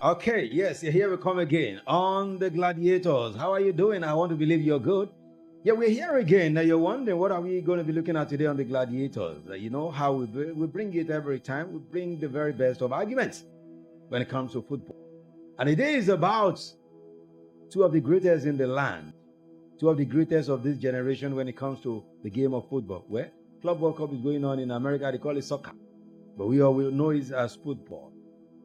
Okay, yes, here we come again on the Gladiators. How are you doing? I want to believe you're good. Yeah, we're here again. Now you're wondering, what are we going to be looking at today on the Gladiators? You know how we bring it every time. We bring the very best of arguments when it comes to football. And it is about two of the greatest in the land, two of the greatest of this generation when it comes to the game of football. Where Club World Cup is going on in America, they call it soccer. But we all will know it as football.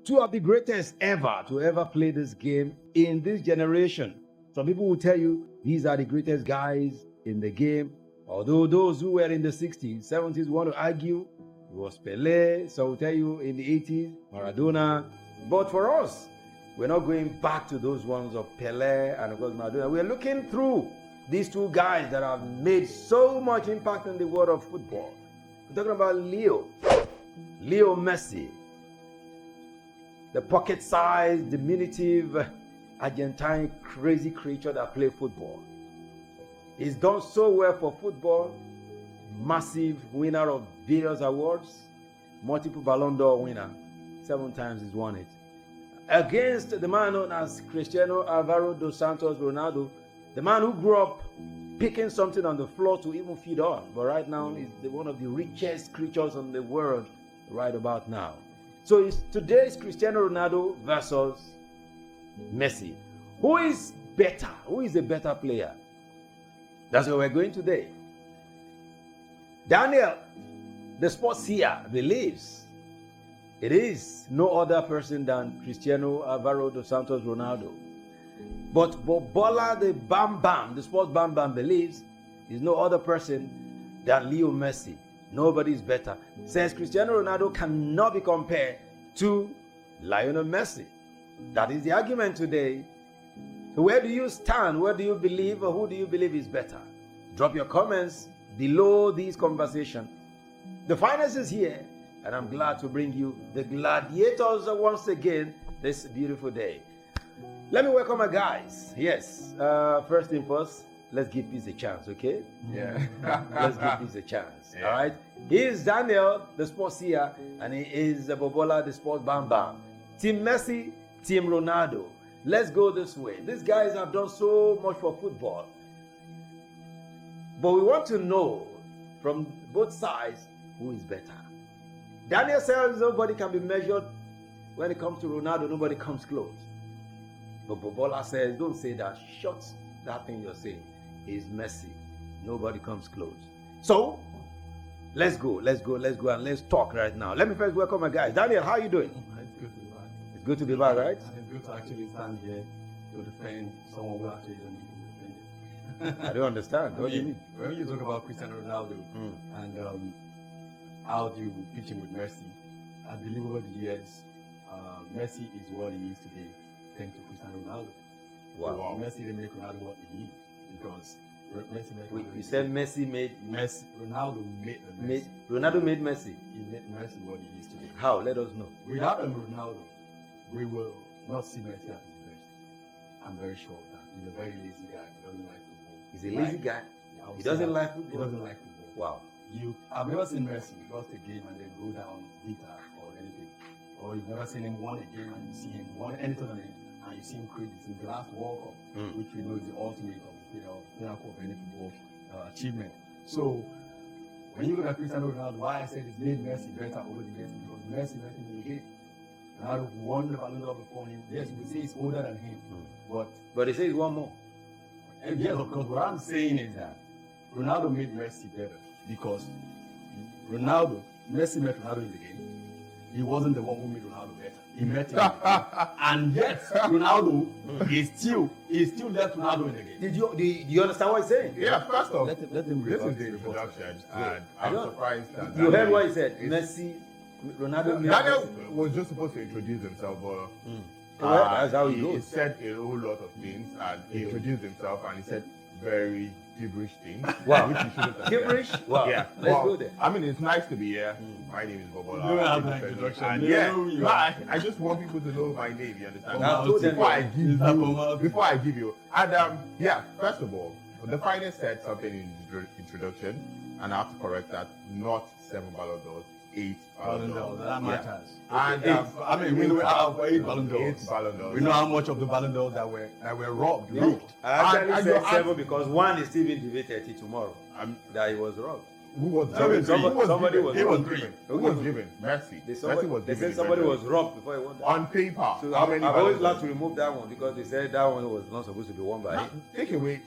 Two of the greatest ever to ever play this game in this generation. Some people will tell you these are the greatest guys in the game. Although those who were in the 60s, 70s want to argue it was Pelé. So will tell you in the 80s, Maradona. But for us, we're not going back to those ones of Pelé and of course Maradona. We're looking through these two guys that have made so much impact in the world of football. We're talking about Leo Messi. The pocket-sized, diminutive, Argentine crazy creature that plays football. He's done so well for football. Massive winner of various awards. Multiple Ballon d'Or winner. 7 times he's won it. Against the man known as Cristiano Alvaro dos Santos Ronaldo. The man who grew up picking something on the floor to even feed on. But right now he's one of the richest creatures in the world right about now. So today's Cristiano Ronaldo versus Messi. Who is better? Who is a better player? That's where we're going today. Daniel, the sports seer, believes it is no other person than Cristiano Alvaro dos Santos Ronaldo. But Bola the Bam Bam, the sports Bam Bam, believes is no other person than Leo Messi. Nobody is better. Says Cristiano Ronaldo cannot be compared to Lionel Messi. That is the argument today. So where do you stand? Where do you believe, or who do you believe is better? Drop your comments below this conversation. The finals is here, and I'm glad to bring you the Gladiators once again this beautiful day. Let me welcome my guys. Yes, first thing first, let's give peace a chance, okay? Yeah. Let's give peace a chance, yeah. all right? He is Daniel, the sports seer, and he is Bobola, the sports Bam Bam. Team Messi, Team Ronaldo. Let's go this way. These guys have done so much for football. But we want to know from both sides who is better. Daniel says nobody can be measured when it comes to Ronaldo, nobody comes close. But Bobola says, don't say that. Shut that thing you're saying. Is Messi. Nobody comes close. So, let's go, and let's talk right now. Let me first welcome my guys. Daniel, how are you doing? It's good to be back. It's good to be back, right? And it's good to actually stand here to defend someone who actually doesn't need to defend it. I don't understand. What do you mean? When you talk about Cristiano Ronaldo and how do you pitch him with Messi, I believe over the years, Messi is what he is today thanks to Cristiano Ronaldo. Wow. Messi didn't make Ronaldo what he is because Messi made Wait, you said Messi made Messi. Ronaldo made Messi. Ronaldo made Messi. He made Messi what he is today. How? Let us know. Without Ronaldo, we will not see Messi at his best. I'm very sure of that. He's a very lazy guy. He doesn't like football. He's a lazy guy. Yeah, He doesn't like football. He doesn't like football. Wow. I've never seen Messi lost a game and then go down bitter or anything. Or you've never seen him won a game and you see him won any tournament and you see him crazy since the last World Cup, which we know is the ultimate of pinnacle of any football achievement. So when you look at Cristiano Ronaldo, why I said it's made Messi better over the years because Messi let him in the game. Ronaldo won the Ballon d'Or before him. Yes, we say he's older than him, but he says one more. And yes, of course. What I'm saying is that Ronaldo made Messi better because Messi met Ronaldo in the game. He wasn't the one who made Ronaldo better. He met him. And yet, Ronaldo is still left Ronaldo in the game. Do you understand what he's saying? Yeah, first off, Let him this report. is the introduction, and I I'm don't- surprised that You heard what he said. Messi, Ronaldo made Daniel Messi. was just supposed to introduce himself, but Well, that's how he he goes. said a whole lot of things, and he introduced himself, and he said very gibberish things. Wow. Which he shouldn't have Gibberish? said. Wow. Yeah. Let's Well, go there. I mean, it's nice to be here. My name is Bobola. You don't have that introduction. And They yeah, know who you no, are. I just want people to know my name. You understand? Now, told them- Before I give you, and yeah, first of all, the finest said something in the introduction, and I have to correct that. Not 7 Ballon d'Ors, 8 Ballon d'Ors. That matters. And we know how for 8 Ballon d'Ors. 8 Ballon d'Ors. We know how much of the Ballon d'Ors that were robbed, leaked. I actually said 7 because one is still being debated till tomorrow. That he was robbed. Who was Somebody was given? Who was given? Messi. Messi was they given. said somebody was robbed before he won that. On paper. So How many I've always Ballon liked d'Ors? to remove that one because they said that one was not supposed to be won by him. Take away.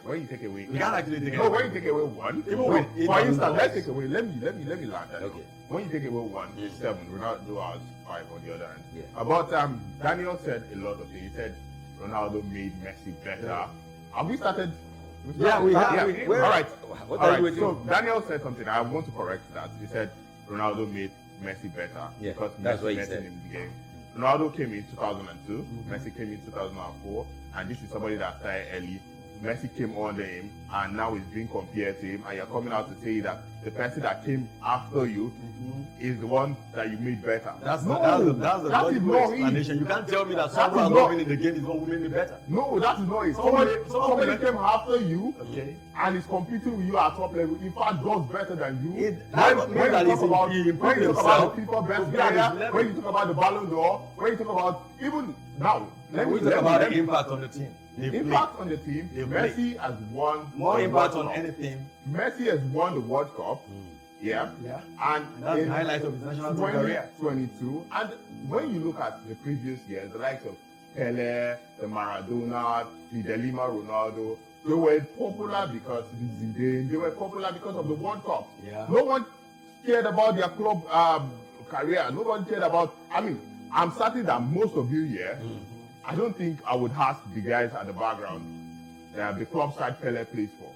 When you take away, We can't actually take no. away. When you take away one, Even with eight for Ballon instance, d'Ors. let's take away. Let me land that. Okay. When you take away one, it's 7. We'll not do ours 5 on the other end. Yeah. About Daniel said a lot of things. He said Ronaldo made Messi better. Have we started? Yeah, we have. All right. What All are right. you waiting So for? Daniel said something. I want to correct that. He said Ronaldo made Messi better Yeah, because that's Messi what he met said. him in the game. Ronaldo came in 2002. Messi came in 2004, and this is somebody that started early. Messi came under him, and now he's being compared to him. And you're coming out to say that the person that came after you is the one that you made better. That's no, the that is logical not it. explanation. You can't tell me that That someone is has not- not been in the game is what will make me better. No, that is not it. Somebody- Somebody came after you Okay. and is competing with you at top level. In fact, does better than you. That When means that you he's talk about he when improved you talk about himself the FIFA best to be at his player, level. when you talk about the Ballon d'Or, when you talk about even now, When we talk about the impact on the team, they play. impact on the team. They Messi has won More the impact World on Cup. anything. Messi has won the World Cup. Yeah. Yeah. And That's the in highlight of his national team career. 2022, and when you look at the previous years, the likes of Pele, the Maradona, the Delima Ronaldo, they were popular because the Zidane, they were popular because of the World Cup. Yeah. No one cared about their club career. No one cared about. I mean, I'm certain that most of you here, I don't think I would ask the guys at the background the club side Pele plays for.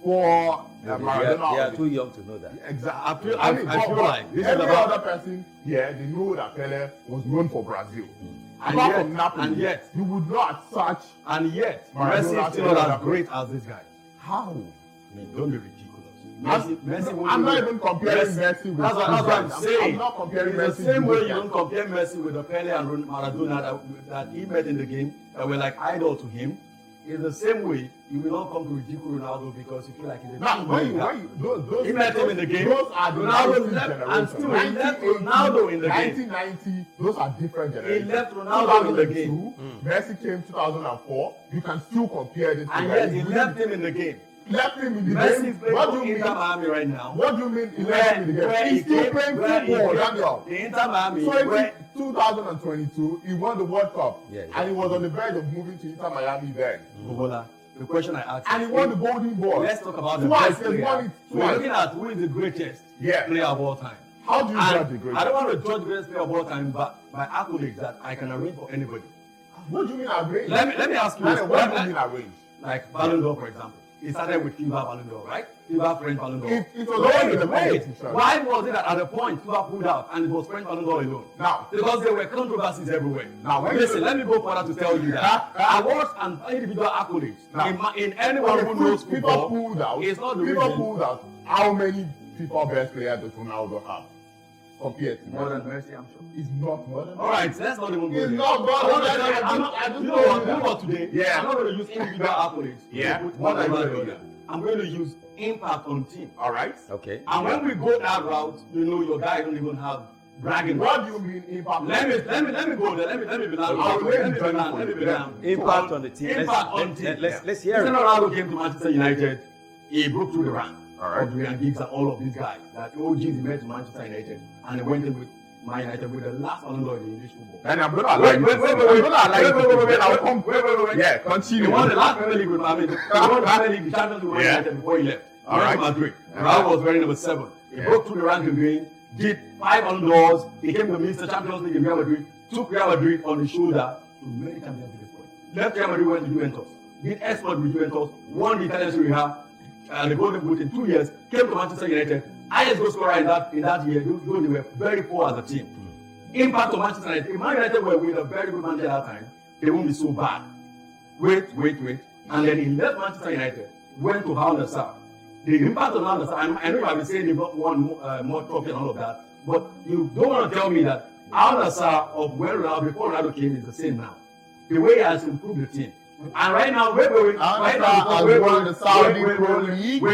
For Maradona, They are too young to know that. exactly. I feel like this is every about- other person here, they know that Pele was known for Brazil. And Apart yet- from Napoli, and yet- you would not search And yet, Maradona Messi is still still not has as great as this guy. how. I mean, don't be ridiculous. I'm not even comparing Messi with. That's what I'm this guy. saying. I'm not comparing It's Messi the same with way this you guy. don't compare Messi with the Pele and Maradona that he met in the game that were like idol to him. It's the same way you will not come to ridicule Ronaldo because you feel like he's a Now, team when you, player. those, He met him in the game. Those are the Ronaldo 90s left, generation. and still he left 1980, Ronaldo in the game. 1990, those are different generations. left Ronaldo in the game. 2002, Messi came 2004. You can still compare this. And two yet guys. he left him in the game. Left him in the Messi is game. playing What for do you Inter mean? Miami right now. What do you mean he left him in the game? He's still playing football, Daniel. The Inter Miami, So in where 2022, he won the World Cup. Yeah, And he was on the verge of moving to Inter Miami then. Bobola, the question I asked And he won the Golden Ball. Let's talk about the Twice, best he won player. it We're twice. looking at who is the greatest Yeah. player of all time. How do you And judge the greatest? I don't want to judge the greatest player of all time, but by accolades that I can arrange for anybody. What do you mean arrange? Let me ask you Daniel, this. what do you mean arrange? Like Ballon d'Or, for example. It started with FIFA Ballon d'Or, right? FIFA French Ballon d'Or. It was already the Wait. competition. Why was it that at a point FIFA pulled out and it was French Ballon d'Or alone? Now, Because there were controversies everywhere. Now, when listen, you- let me go further to tell you that awards and individual accolades Now, in anyone who knows FIFA football pulled out. is not the FIFA reason. pulled out. How many FIFA best players does Ronaldo have? Compared to More than Messi, I'm sure. It's not more than All right, let's not even go It's there. not more I want to than tell you, that. I'm not, I just you know told what, you that. you know what today? Yeah. I'm not going to use individual accolades. Yeah. To put What one are you over gonna the do? other. I'm going to use impact on team. All right. Okay. And when we go that route, you know, your guy don't even have bragging What rights. do you mean impact? Let me go there. Let me be down. I'll Let let me you be join down. for Let me you. be down. Impact on the team. Impact on team. Let's hear it. Cristiano Ronaldo came to Manchester United. He broke through the rank All right. of Ryan Giggs and all of these guys. That OGs he met to Manchester United, and he went in with Man United with the last Ballon d'Or in English football. And I'm going to allow you. Wait. I'm going to allow you. Wait, I'll come. wait. Yeah, He continue. won the last Premier League with Miami. He won the Premier League, the Champions League with Man Yeah. United before he left. He All went right. to Madrid. Uh-huh. Raul was wearing number 7. He Yeah. broke through the rank again, did 5 Ballon d'Ors, became the Mr. Champions League in Real Madrid, took Real Madrid on his shoulder to many Champions League exploits. Left Real Madrid, went to Juventus, did exploit with Juventus, won the Italian Serie A, the Golden Boot in 2 years, came to Manchester United, highest goal scorer in that year, though they were very poor as a team. Impact on Manchester United. If Man United were with a very good manager at that time, they won't be so bad. Wait. And then he left Manchester United, went to Al Nassr. The impact on Al Nassr, I know you have been saying they got one more trophy and all of that, but you don't want to tell me that Al Nassr of where Ronaldo, before Ronaldo came, is the same now. The way he has improved the team. And right now, wait. I won the Saudi Pro League. I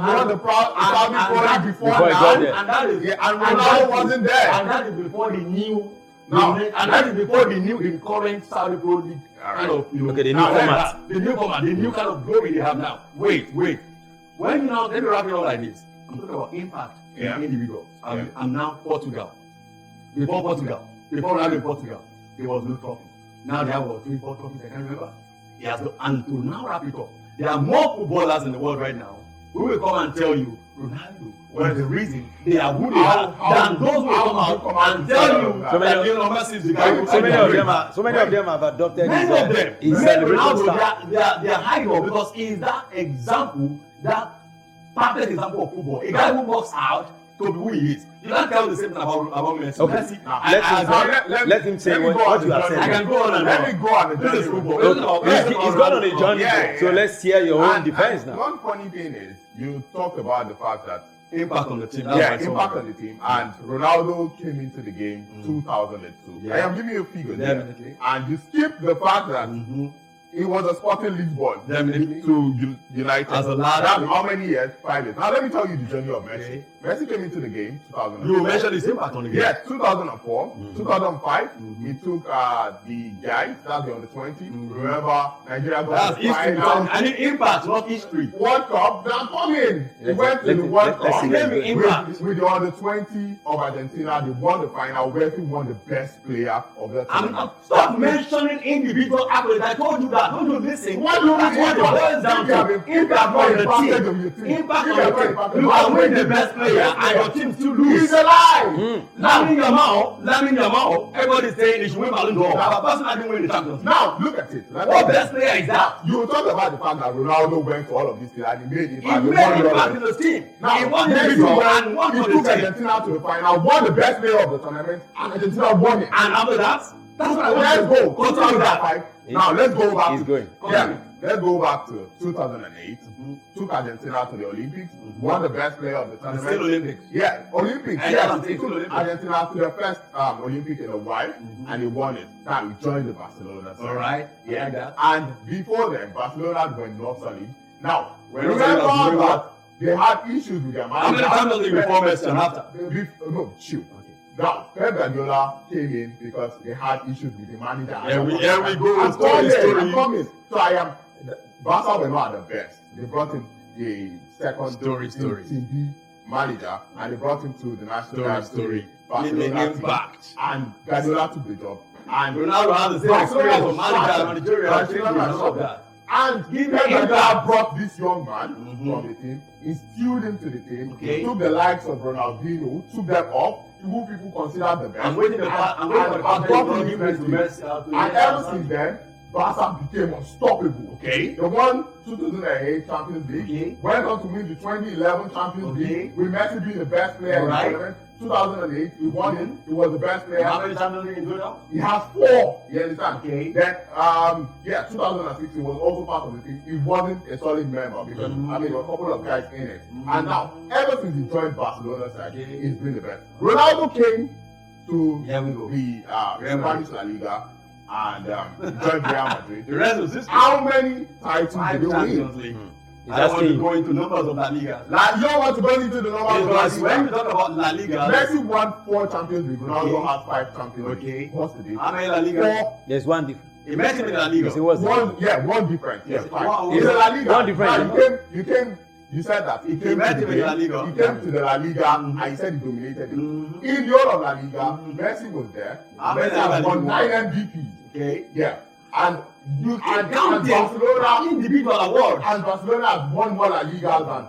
won the Saudi Pro League before now. And that is, and Ronaldo wasn't there. And that is before the new. And that is before the current Saudi Pro League kind of, the new format. The new kind of glory they have now. Wait. When let me wrap it up like this. I'm talking about impact in individuals. I'm now Portugal. Before Ronaldo in Portugal, there was no trophy. Now there are 3, 4 trophies, I can't remember. And to now wrap it up, there are more footballers in the world right now who will come and tell you, Ronaldo was the reason they are who they are, than those who come out and tell you that Messi is the guy. So many of them have adopted many of them. his celebration style. They are high because he is that example, that perfect example of football. A guy who works out to be who he is. You can't tell the same thing about Messi. Okay. Messi, let him say what you have said. I can go on and let me go on the This is journey. football. He's gone on a journey, so let's hear your own defense now. One funny thing is, you talked about the fact that impact on the team. impact on the team. And Ronaldo came into the game 2002. Yeah. I am giving you a figure Definitely. there. And you skip the fact that he was a Sporting Lisbon Definitely. to United. As a lad. That's how many years? 5 years. Now let me tell you the journey of Messi. Okay. Messi came into the game 2004. You mentioned his impact on the game. Yes, 2004, 2005, he took the guys, that's the under 20. Remember, Nigeria got That's the history. final. And impact, not history. World Cup, they're coming. He went to the World let's Cup see where he's going. with the under 20 of Argentina. They won the final. Messi won the best player of that tournament. Stop mentioning individual accolades. I told you that. Don't you listen? What do you That's what it boils down to. Impact on the team. Impact on the team. You can win the best player and your team still lose. He's alive. Lamine Yamal, everybody's saying he should win Ballon d'Or. But personally, I didn't win the Champions League. Now, look at it. What best player is that? You talk about the fact that Ronaldo went to all of these things and he made it. He made impact in the team. Now, He won Messi individual and won he for took the team. Argentina to the final, won the best player of the tournament, and Argentina won it. And after that, that's what I want Let's to go. continue that. Now, let's go back. He's going. Yeah, let's go back to 2008. Took Argentina to the Olympics, won the best player of the tournament. Still Olympics. Yeah, Olympics. And Yes, yeah, he took still Olympics. Argentina to the first Olympic in a while, and he won it. Now he joined the Barcelona side. All right. Yeah, like that. And before then, Barcelona were not solid. Now, We're remember not solid. that they had issues with their How many manager. Champions League before Messi and after? No, shoot. Now, Pep Guardiola came in because they had issues with the manager. Here we go. I'm Story. coming. So Barca were not at the best. They brought in the second Story. Team B manager, and they brought him to the national Story. Barcelona team. Impact. And Guardiola took the job. And Ronaldo had the same Barcelona experience was of manager shattered. and managerial. Barcelona was All of shattered. that. And Give me Pep impact. Guardiola brought this young man Mhm. from the team, instilled him to the team, Okay. took the likes of Ronaldinho, took them up, who people consider the best. I'm waiting for the part that you're going to give me to Messi. And ever since then, Barca became unstoppable. Okay. They won 2008 Champions League, Okay. went on to win the 2011 Champions Okay. League, with Messi being the best player in the Alright. tournament. 2008, he won it. He was the best player. How many Champions League in total? He has 4. You understand? Okay. Then, 2006, he was also part of the team. He wasn't a solid member because, there were a couple of guys in it. And now, ever since he joined Barcelona side, Okay. he's been the best. Ronaldo came to Here we go. the Real Madrid. Spanish La Liga and he joined Real Madrid. The rest was history. How many titles 5 did he win? Champions League. He's I don't want to asking go into numbers of La Liga. You don't want to go into the numbers of La Because when we Liga. talk about La Liga, Messi won 4 Champions League. Ronaldo Okay. has 5 Champions League. Okay. What's the difference? how many La Liga? 4. there's one difference. Imagine in La Liga. Yes, it was One difference. Yes, Yes, 5. one- In the La Liga. one difference, Now, you said that. He came met to him the in La game. Liga. He came to the La Liga and he said he dominated it. Mhm. In the whole of La Liga, Messi was there. How many Messi has La won Liga? 9 MVPs. Okay. Yeah. And You can and count them Barcelona individual awards. and Barcelona has won more La Ligas than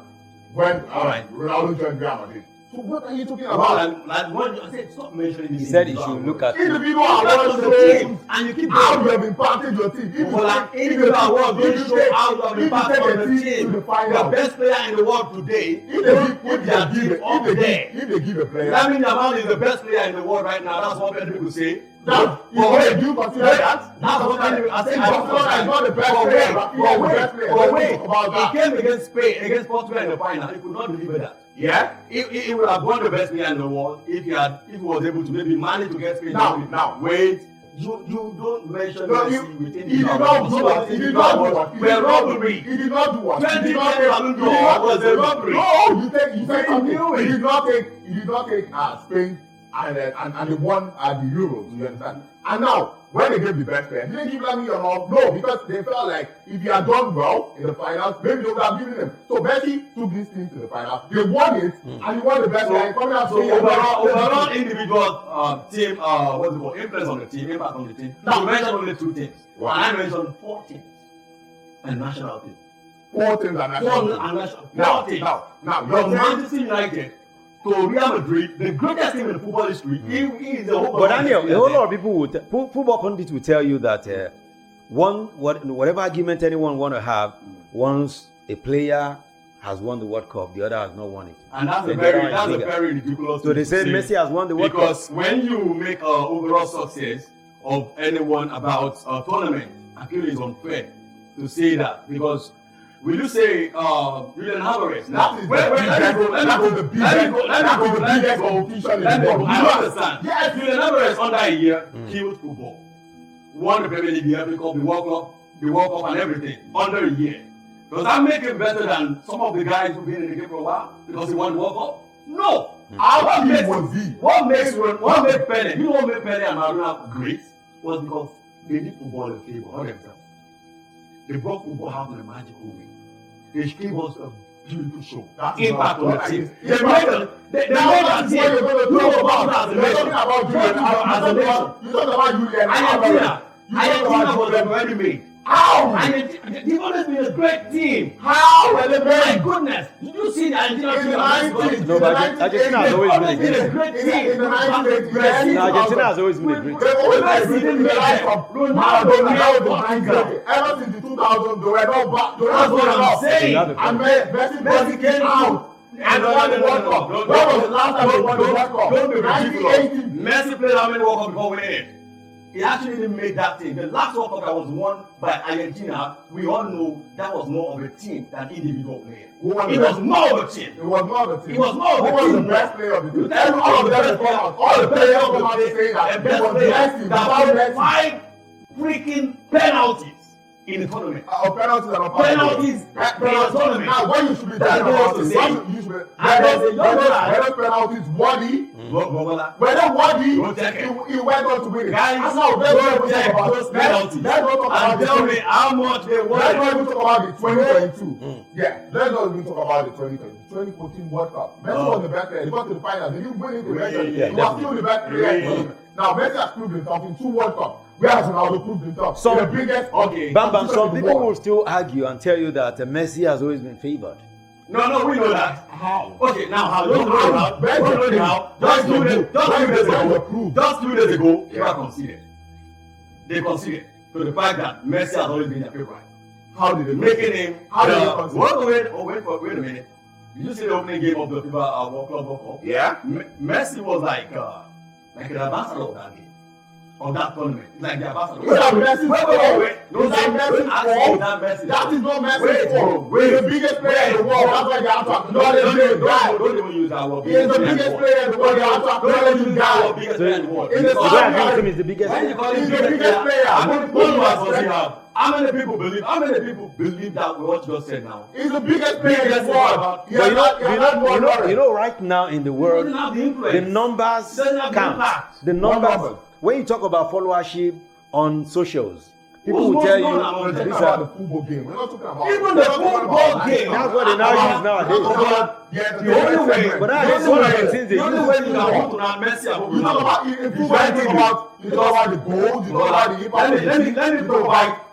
when Alright. Ronaldo joined Real Madrid. So what are you talking Well, about? like one, I said stop mentioning this. He said he individual should look awards. at Individual That's awards on the show team, and you keep how going. you have impacted your team. If But like if individual awards if don't you show take- how you have if you impacted take on a the team team. to the final, The best player in the world today. if Don't they put their team up there. if they give a player. Lamine Yamal is the best player in the world right now. That's what many people say. Now, But wait, do you consider wait, that? that's what many people. I say I don't Barcelona is not the best But player. wait, Rafinha is but the wait, best player. but Let's wait. talk about that. He came against Spain, against Portugal in the final. He could not deliver that. Yeah. He would have won the best player in the world if he was able to maybe manage to get Spain. Now, wait. You don't mention No, Messi within he did not do what? He did not do what? He did robbery. He did not do what? 20 He did not million take. was a robbery. No, you said They something. knew it. He did not take Spain and they won at the Euros. You understand? And now when they gave the best player, did they give Lamine Yamal? No, because they felt like if he had done well in the finals, maybe they would have given him. So Messi took this team to the finals. They won it, and he won the best player. So overall individual team, what's it called? Influence on the team, impact on the team. Now you mentioned only 2 teams. Wow. And I mentioned 4 teams. And national team. 4 teams and national. Now, you're from saying Manchester United to Real Madrid, the greatest team in football history, he is the whole. But Daniel, a whole lot of people would football pundits will tell you that whatever argument anyone want to have, once a player has won the World Cup, the other has not won it. And that's a very ridiculous. So they say Messi has won the World Cup. Because when you make overall success of anyone about a tournament, I feel it's unfair to say that, because will you say Julian Alvarez? Now, let me go. I understand. Yes, Julian Alvarez under a year killed football. Won the Premier League, the FA Cup, the World Cup, and everything under a year. Does that make him better than some of the guys who've been in the game for a while because he won the World Cup? No. What made Pele? You know what made Pele and Maradona great was because they did football in favor of themselves. They brought football out in a magical way. They gave us a beautiful show. That impact on the team. They made that team. You know about that as a nation. You talk about Julian. Argentina was already made. How? And they've always been a great team. How? My goodness. Did you see the Argentina team? No, but Argentina has always been a great team. In the 1980s. No, Argentina has always been a great team. Messi didn't make it. Ronaldo, ever since the 2000s, they were not back. That's what I'm saying. And Messi came out and won the World Cup. When was the last time they won the World Cup? Don't be ridiculous. 1980. Messi played how many World Cups before winning it? He actually didn't make that team. The last World Cup that was won by Argentina, we all know that was more of a team than individual players. It was more of a team. It was more of a team. It was more of a team. Who was the best player of the team? All of them come out. All the players come out saying that it was Messi. That won 5 freaking penalties in the tournament. Penalties are not part of it. Penalties in the tournament. Now, when you should be talking about it, whether penalties worthy, whether worthy, he went on to win it. Guys, and now don't check those penalties. Let's not talk about tell me how much they won. Let's not even talk about the 2022. Yeah, let's not even talk about the 2014 World Cup. Messi was the best player. He got to the final. They didn't win it eventually. He was still the best player. Now, Messi has proved himself in 2 World Cups. Whereas Ronaldo proved himself. Some, the biggest. Okay. Bam, some people will still argue and tell you that Messi has always been favored. No, we know that. How? Okay, now how? Don't know how. Just 2 days ago, they conceded. They conceded to the fact that Messi has always been their favorite. How did they making him? How did they concede? Wait a minute. Did you see the opening game of the FIFA World Cup? Yeah. Messi was like an ambassador of that game. Of that tournament. It's like the ambassador. Wait. That is not Messi. He's the biggest player in the world. That's why they have to acknowledge him. Don't even use that word. He is the biggest player in the world. They have to acknowledge him. He's the biggest player. He's the biggest player. How many people believe that what you just said now? He's the biggest player in the world. But you know, right now in the world, the numbers count. The numbers. When you talk about followership on socials, people will tell you we're talking about the football game. We're not talking about even the football game. That's what they now use nowadays. The only way, but that's one of the things they use. The only way you can hold to now Messi and you talk about in football, you talk about the goals, you talk about the impact.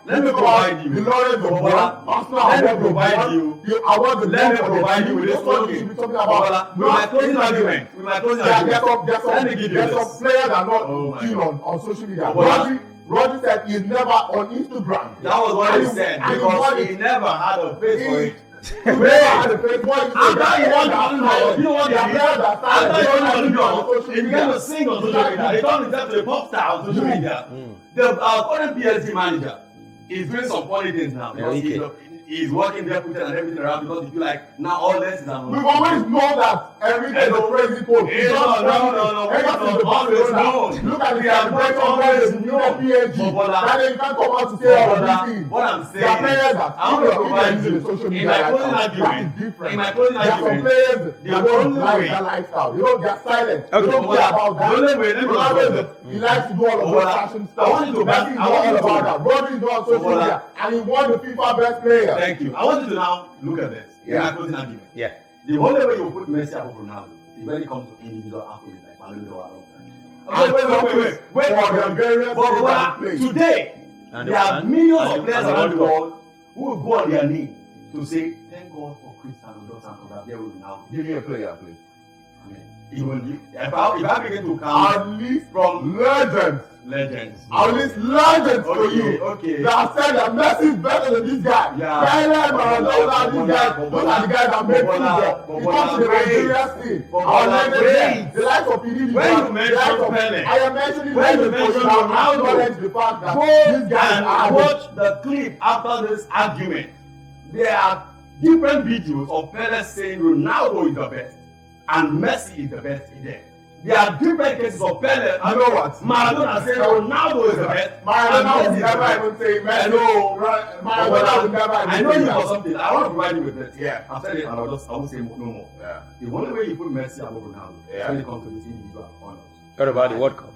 Let me provide you. The Lawrence of God. Let me provide you. Let me provide you with this one game. With my closing argument. Let me give you this. There's some players that are not keen on social media. Rodri said he's never on Instagram. That was what he said because he never had a face for it. He never had a face for it. After he won the you know what they did? After he won the he began to sing on social media. He turned himself to a pop star on social media. The current PSG manager is doing some funny things now. he's working there, putting and everything around because he feel like now all this is an. We've always known that everything is a crazy coach. No. Look at the arbitration players in the PSG. That they can't come out to say all of these things. What I'm saying, there are players that I want to provide you social media in my closing argument. argument. In my closing There are some argument, players the that don't only like way. that lifestyle. They are silent. They Okay. don't care about that. The only way, let me Ronaldo, he likes to do all of those fashion stuff. I want you to Messi is all about that. Rodri is on social media, and he won the FIFA best player. Thank you. I want you to now look at this. In my closing argument. Yeah. The only way you put Messi above Ronaldo is when it comes to individual accolades like Ballon d'Or. Wait. Today, there are millions of players around the world who will go on their knee to say, thank God for Cristiano Ronaldo that there will be now. Give me a player, please. I mean, if I begin to count At least from legends. I'll list legends for you. Okay. That said that Messi is better than this guy. Yeah. Pele, Maradona, these guys. Those are the guys that make football. It comes to the Nigeria scene. Our legends, the likes of Pili, when you mention Pele, I am mentioning when you legends for mention you now. Ronaldo, The fact that go these guys and are watch the clip after this argument. There are different videos of Pele saying Ronaldo is the best and Messi is the best in there. There are different cases of Pele. You know what? Maradona saying Ronaldo is the best. Maradona would never even say Messi. I know. Maradona would never even say I know you that. for something. I want to provide you with this. Yeah. I've said it and I won't say no more. Yeah. The only way you put Messi above Ronaldo Yeah. when it comes to this individual honors. What about the World Cup?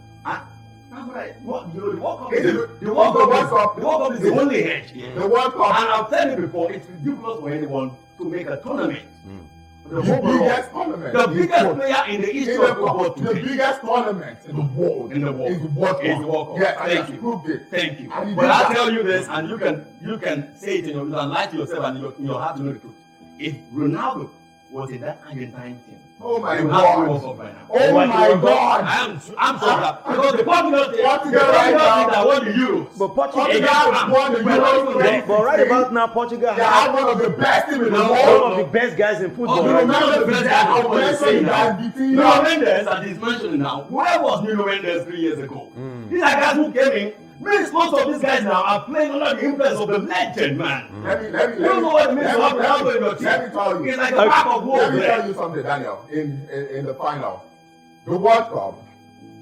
The World Cup Is is it- the World the World Cup- Cup is the only hedge here. The World Cup. And I've said it before, it's ridiculous for anyone to make a tournament. The The overall, biggest tournament. the in biggest football. player in the In history the of football cup, the today. biggest tournament in the world In the world. is the World Cup. Is the World Cup. Yes, Thank and you. you proved it. Thank you. And he But did I'll that. tell you this, and you can say it in your and lie to yourself, and in your heart to know the truth. If Ronaldo was in that Argentine team, Oh my he would have to World God. Cup by now. Oh my God. I'm sure that because the Portugal team, Portugal right now- that won the Euros. But Portugal, Portugal won the Euros. but right about now, Portugal They has have one of the best teams in the No, some world. of the best guys in football. Okay, right now. remember the best guy I who was mentioned saying that now. between Nuno Mendes, as he's mentioning now, where was Nuno Mendes 3 years ago? These are guys who came in. Most of these guys now are playing under the influence of the legend, man. Let me You don't know what it means to have Ronaldo in your team. let me tell you. It's like a pack of wolves Let me there. tell you something, Daniel. In the final, the World Cup,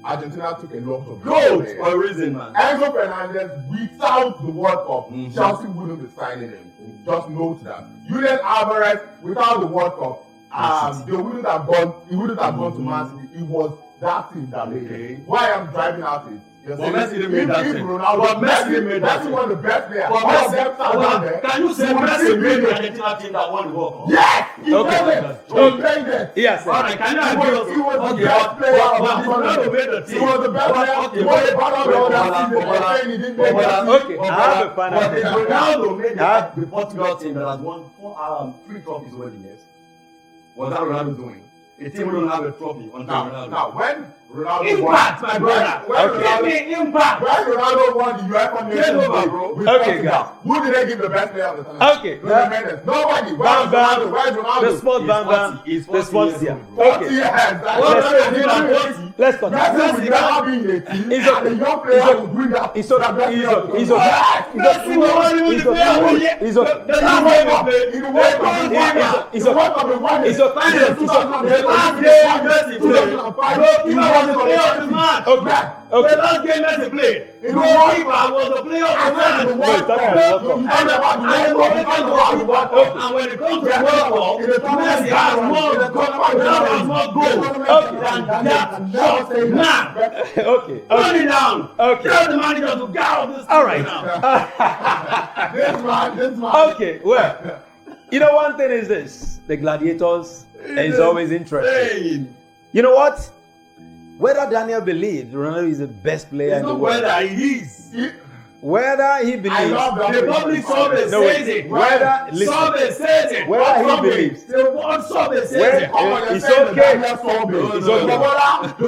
Argentina took a lot of Gold players. for a reason, man. Enzo Fernandez, without the World Cup, Mhm. Chelsea wouldn't be signing him. Just note that. Julian Alvarez, without the World Cup, they wouldn't have gone. He wouldn't have gone to Man City. It was that team that made it. Why I'm driving out is. But Messi didn't make that team. Ronaldo, But Messi made that Messi team. one of the best players. But All of them stand down there. Can you say Messi made the Argentina team that won the World Cup? Yes, he Okay. made it. He made it. Yes. All right, can you He agree was also? the Okay, best player of but that Ronaldo tournament. made the He team. was the best player. Okay, He won the Ballon d'Or that season. And saying he didn't make it. Okay, I have a final But if question. Ronaldo made Huh? the Portugal team that has won 3 trophies over the years, was that Ronaldo doing? A team don't have a trophy until Ronaldo. Now, when Ronaldo Impact, won, my brother. When Okay. Give Ronaldo, me impact. when Ronaldo won the UEFA Nations Take over, League bro. with Okay, Portugal, guys. who did they give the best player of the tournament? Okay. Nuno Mendes. Nobody. Where's Bam Bam. Ronaldo? Where's Ronaldo? The sport He's Bam 40. Bam. He's The 40 sports years here. old, bro. 40 Okay. years. That's What what else I'm did saying. I want? Let's continue. Messi would never be in a team. It's And okay. the young player It's okay. would win that. It's okay. that best It's player of the okay. It's tournament. okay. Messi was only with the player of the year. It's okay. The last game he played. In the World Cup, It's he won okay. that. It's The okay. World Cup, he won it. It's okay. In It's okay. 2000, The last game Messi played. 2005, he Goalkeeper won was the it. player of the match. Okay. Okay. The last game Messi played. In the Goalkeeper was the player of the I said in the match. World Cup. talking about the World You talking about the World Cup. You talking about the World Cup. And when it comes to the World Cup, In the tournament, Messi has more goals than that man. Okay. Turn Okay. it down. Okay. Tell the manager to get out of this. All right. Now. This man. Okay. Well, you know, one thing is this: the gladiators is always interesting. Hey, You know what? Whether Daniel believes Ronaldo is the best player it's in the not world, whether he is. whether he I believes, love that. The public survey No, says wait. it. Whether listen, Survey says it. whether he What believes, The world survey says Where- it. Come on, It's you're saying the okay. Daniel Survey. It's okay.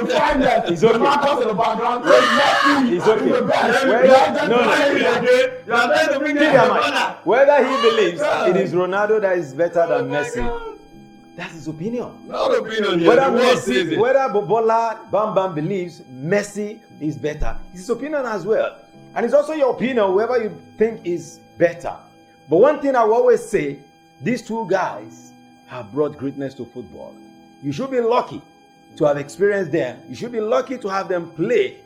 The finest, It's the okay. Marcus in the background, the Messi, It's okay. the best. Where- The legend, no, no. the legend. You are trying to bring keep them your to mind. corner. Whether he believes it is Ronaldo that is better than Messi, that's his opinion. Not opinion here. Whether The world says Messi, it. whether Bobola Bam Bam believes Messi is better, it's his opinion as well. And it's also your opinion, whoever you think is better. But one thing I will always say, these two guys have brought greatness to football. You should be lucky to have experienced them. You should be lucky to have them play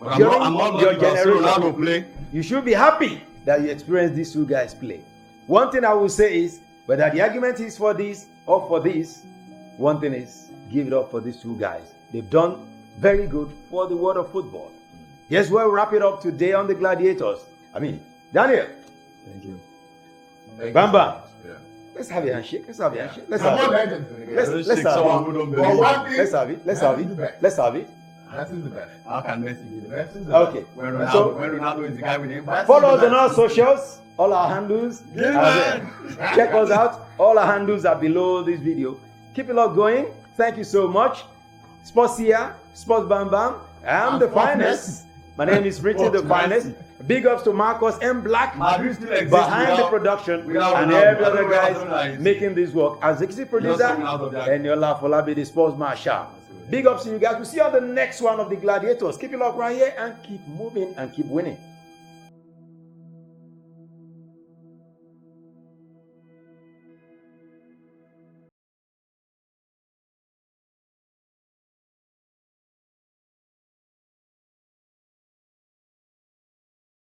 But during I'm not your lucky to see Ronaldo generation. play. You should be happy that you experienced these two guys play. One thing I will say is, whether the argument is for this or for this, one thing is, give it up for these two guys. They've done very good for the world of football. Here's where we wrap it up today on the Gladiators. I mean, Daniel. Thank you. Bam Bam. Yeah. Let's have a handshake. Let's have a handshake. Let's I'm have not it. legend. Let's Let's have shake someone it. who don't But believe. one thing, Let's have it. Let's have it. Let's have it. that is the best. How can Messi be the best? Okay. When Ronaldo, So- when Ronaldo is the guy with the impact. Follow us on our socials, all our handles. Yeah, are man. there. Check us out. All our handles are below this video. Keep it all going. Thank you so much. Sports here, Sports Bam Bam. I'm And the Sports finest. My name is Richard the Sports finest. Messi. Big ups to Marcus M. Black Madrid still exists behind the without- production without and Ronaldo. every I don't other know where guys Ronaldo is. making this work. As executive producer, coming out of that. and Yola Folabi, the sports marshal. Big ups to you guys. We'll see you on the next one of the Gladiators. Keep it up right here and keep moving and keep winning.